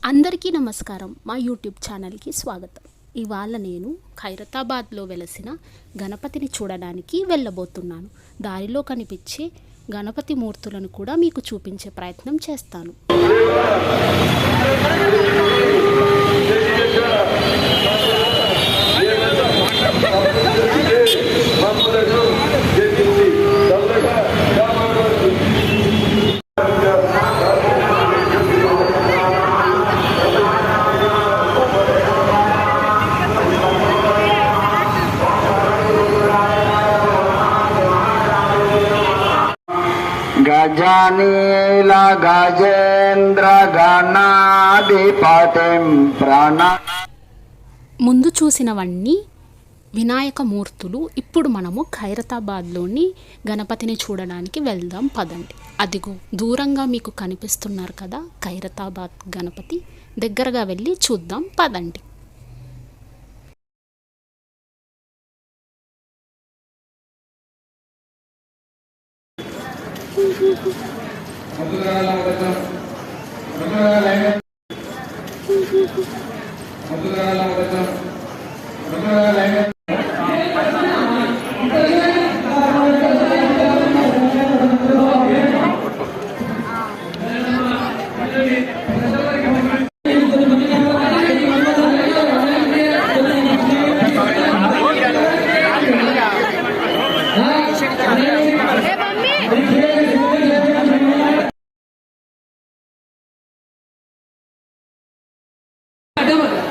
అందరికీ నమస్కారం. మా యూట్యూబ్ ఛానల్కి స్వాగతం. ఇవాళ నేను ఖైరతాబాద్లో వెలసిన గణపతిని చూడడానికి వెళ్ళబోతున్నాను. దారిలో కనిపించే గణపతి మూర్తులను కూడా మీకు చూపించే ప్రయత్నం చేస్తాను. గజనీల గజేంద్ర గణాధిపతిం ముందు చూసినవన్నీ వినాయక మూర్తులు. ఇప్పుడు మనము ఖైరతాబాద్లోని గణపతిని చూడడానికి వెళ్దాం పదండి. అదిగో దూరంగా మీకు కనిపిస్తున్నారు కదా ఖైరతాబాద్ గణపతి. దగ్గరగా వెళ్ళి చూద్దాం పదండి.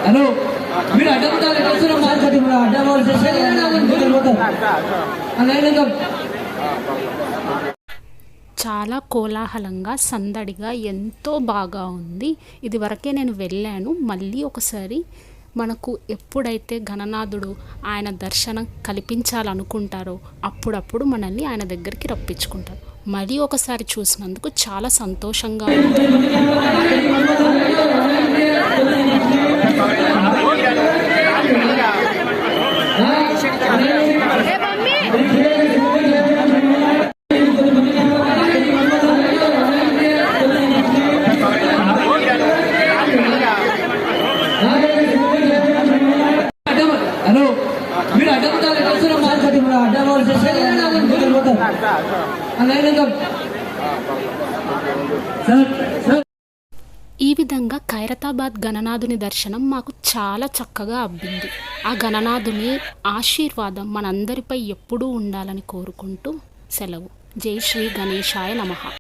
హలో మీరు అడ్డపడాలి కలిసిన మార్కెట్ అడ్డవాళ్ళు చాలా కోలాహలంగా సందడిగా ఎంతో బాగా ఉంది. ఇది వరకే నేను వెళ్ళాను. మళ్ళీ ఒకసారి మనకు ఎప్పుడైతే గణనాథుడు ఆయన దర్శనం కల్పించాలనుకుంటారో అప్పుడప్పుడు మనల్ని ఆయన దగ్గరికి రప్పించుకుంటారు. మళ్ళీ ఒకసారి చూసినందుకు చాలా సంతోషంగా ఉంది. హలో మీరు అడ్డపడాలి కలిసిన మార్కెట్ అడ్డవాళ్ళు ఈ విధంగా ఖైరతాబాద్ గణనాథుని దర్శనం మాకు చాలా చక్కగా అబ్బింది. ఆ గణనాథుని ఆశీర్వాదం మనందరిపై ఎప్పుడూ ఉండాలని కోరుకుంటూ సెలవు. జై శ్రీ గణేశాయ నమః.